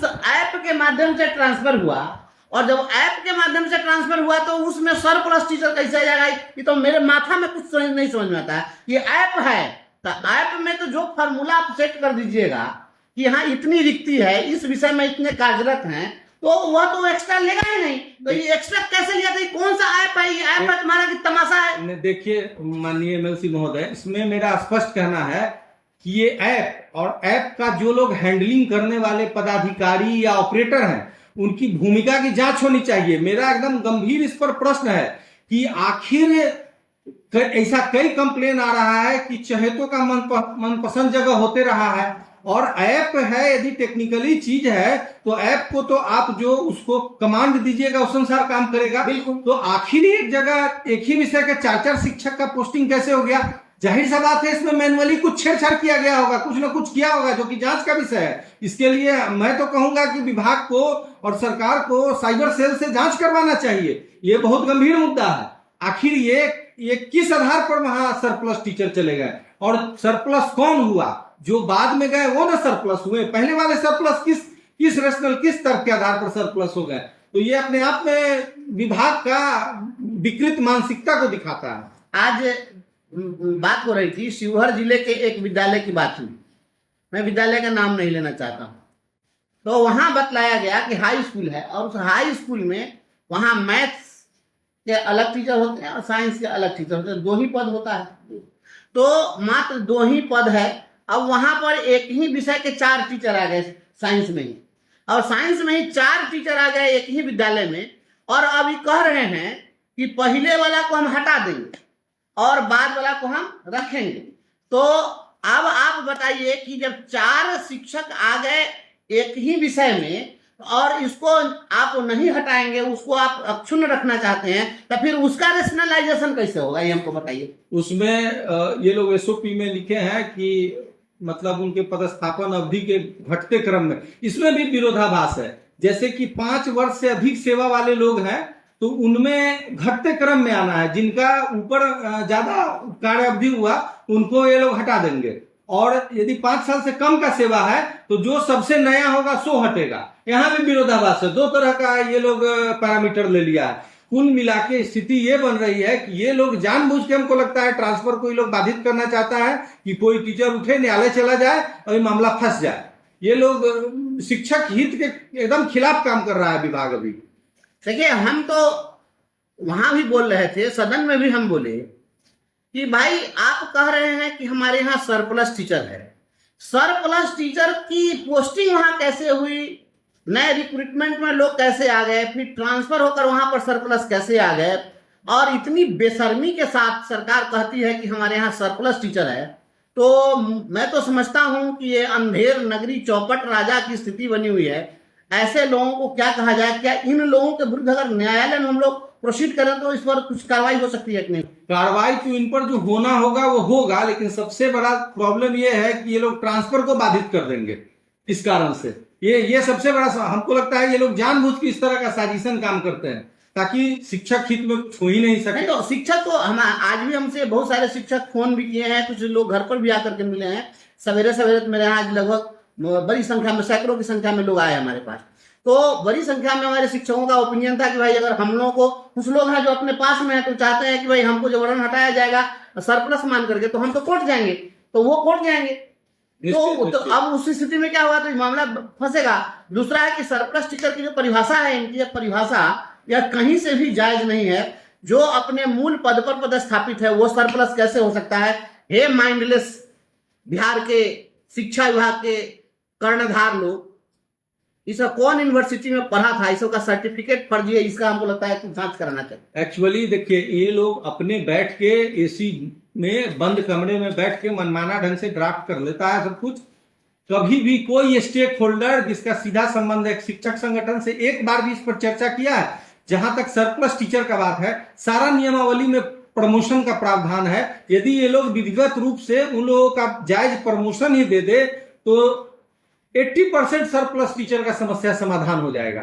उस ऐप के माध्यम से ट्रांसफर हुआ, और जब ऐप के माध्यम से ट्रांसफर हुआ तो उसमें सरप्लस टीचर कैसे आ जाएगा? ये तो मेरे माथा में कुछ नहीं समझ में आता है। ये ऐप है तो ऐप में तो जो फार्मूला आप सेट कर दीजिएगा कि हाँ इतनी रिक्ति है, इस विषय में इतने कार्यरत हैं, तो वह तो एक्स्ट्रा लेगा ही नहीं। तो ये एक्स्ट्रा कैसे लिया था? ये कौन सा ऐप है? ये ऐप है तुम्हारा कि तमाशा है? देखिए माननीय एमएलसी महोदय, इसमें मेरा स्पष्ट कहना है कि ये ऐप और ऐप का जो लोग हैंडलिंग करने वाले पदाधिकारी या ऑपरेटर हैं, उनकी भूमिका की जांच होनी चाहिए। मेरा एकदम गंभीर इस पर प्रश्न है कि आखिर ऐसा कई कंप्लेन आ रहा है कि चहेतों का मनपसंद जगह होते रहा है, और ऐप है, यदि टेक्निकली चीज है तो ऐप को तो आप जो उसको कमांड दीजिएगा उस अनुसार काम करेगा। बिल्कुल। तो आखिर एक जगह एक ही विषय के 4-4 शिक्षक का पोस्टिंग कैसे हो गया? जाहिर सा बात है इसमें मैनुअली कुछ छेड़छाड़ किया गया होगा, कुछ ना कुछ किया होगा, जो कि जांच का विषय है। इसके लिए मैं तो कहूंगा कि विभाग को और सरकार को साइबर सेल से जांच करवाना चाहिए। ये बहुत गंभीर मुद्दा है। आखिर ये किस आधार पर वहां सरप्लस टीचर चले गए, और सरप्लस कौन हुआ? जो बाद में गए वो ना सरप्लस हुए, पहले वाले सरप्लस किस रेशनल, किस तर्क के आधार पर सरप्लस हो गए? तो ये अपने आप में विभाग का विकृत मानसिकता को दिखाता है। आज बात हो रही थी, शिवहर जिले के एक विद्यालय की बात हुई। मैं विद्यालय का नाम नहीं लेना चाहता हूँ। तो वहां बतलाया गया कि हाई स्कूल है, और उस हाई स्कूल में वहां मैथ्स के अलग टीचर होते हैं और साइंस के अलग टीचर होते हैं, 2 ही पद होता है। तो मात्र 2 ही पद है। अब वहां पर एक ही विषय के 4 टीचर आ गए साइंस में ही, और साइंस में ही 4 टीचर आ गए एक ही विद्यालय में, और अभी कह रहे हैं कि पहले वाला को हम हटा देंगे और बाद वाला को हम रखेंगे। तो अब आप बताइए कि जब 4 शिक्षक आ गए एक ही विषय में और इसको आप नहीं हटाएंगे, उसको आप अक्षुण्ण रखना चाहते हैं, तो फिर उसका रेशनलाइजेशन कैसे होगा? ये हमको बताइए। उसमें ये लोग एसओपी में लिखे हैं कि मतलब उनके पदस्थापन अवधि के घटते क्रम में, इसमें भी विरोधाभास है। जैसे कि 5 वर्ष से अधिक सेवा वाले लोग हैं तो उनमें घटते क्रम में आना है, जिनका ऊपर ज्यादा कार्य अवधि हुआ उनको ये लोग हटा देंगे, और यदि 5 साल से कम का सेवा है तो जो सबसे नया होगा सो हटेगा। यहाँ भी विरोधाभास है। 2 तरह का ये लोग पैरामीटर ले लिया है। कुल मिला के स्थिति ये बन रही है कि ये लोग जानबूझ के, हमको लगता है ट्रांसफर को ये लोग बाधित करना चाहता है कि कोई टीचर उठे, न्यायालय चला जाए और ये मामला फंस जाए। ये लोग शिक्षक हित के एकदम खिलाफ काम कर रहा है विभाग। अभी देखिए, हम तो वहां भी बोल रहे थे, सदन में भी हम बोले कि भाई आप कह रहे हैं कि हमारे यहाँ सरप्लस टीचर है। सरप्लस टीचर की पोस्टिंग वहां कैसे हुई? नए रिक्रूटमेंट में लोग कैसे आ गए? फिर ट्रांसफर होकर वहां पर सरप्लस कैसे आ गए? और इतनी बेशर्मी के साथ सरकार कहती है कि हमारे यहाँ सरप्लस टीचर है। तो मैं तो समझता हूं कि ये अंधेर नगरी चौपट राजा की स्थिति बनी हुई है। ऐसे लोगों को क्या कहा जाए? क्या इन लोगों के विरुद्ध अगर न्यायालय में हम लोग प्रोसीड करें तो इस पर कुछ कार्रवाई हो सकती है कि नहीं? कार्रवाई तो इन पर जो होना होगा वो होगा, लेकिन सबसे बड़ा प्रॉब्लम ये है कि ये लोग ट्रांसफर को बाधित कर देंगे। इस कारण से ये सबसे बड़ा, हमको लगता है ये लोग जानबूझ के इस तरह का साजिशन काम करते हैं ताकि शिक्षक हित में कुछ हो ही नहीं सके। तो शिक्षक को हम आज भी, हमसे बहुत सारे शिक्षक फोन भी किए हैं, कुछ लोग घर पर भी आकर के मिले हैं। सवेरे सवेरे मेरे यहाँ आज लगभग बड़ी संख्या में, सैकड़ों की संख्या में लोग आए हमारे पास। तो बड़ी संख्या में हमारे शिक्षकों का ओपिनियन था कि भाई अगर हम लोगों को, कुछ लोग हैं जो अपने पास में है तो चाहते हैं कि भाई हमको जबरन हटाया जाएगा सरप्लस मान करके, तो हम तो कोर्ट जाएंगे, तो वो कोर्ट जाएंगे। तो अब उस स्थिति में क्या हुआ? तो मामला फंसेगा। दूसरा है कि सरप्लस टीचर की जो परिभाषा है, इनकी परिभाषा यह कहीं से भी जायज नहीं है। जो अपने मूल पद पर पदस्थापित है वो सरप्लस कैसे हो सकता है? हे माइंडलेस बिहार के शिक्षा विभाग के कर्णधार लोग, इसका कौन यूनिवर्सिटी में पढ़ा था, इसका सर्टिफिकेट फर्जी है, इसका हमको लगता है कि जांच कराना चाहिए। एक्चुअली देखिए, ये लोग अपने बैठ के एसी में बंद कमरे में बैठ के मनमाना ढंग से ड्राफ्ट कर लेता है सब कुछ। कभी भी कोई स्टेक होल्डर जिसका सीधा संबंध है शिक्षक संगठन से एक बार भी इस पर चर्चा किया है? जहां तक सरप्लस टीचर का बात है, सारा नियमावली में प्रमोशन का प्रावधान है। यदि ये लोग विधिवत रूप से उन लोगों का जायज प्रमोशन ही दे दे तो 80% सरप्लस टीचर का समस्या समाधान हो जाएगा।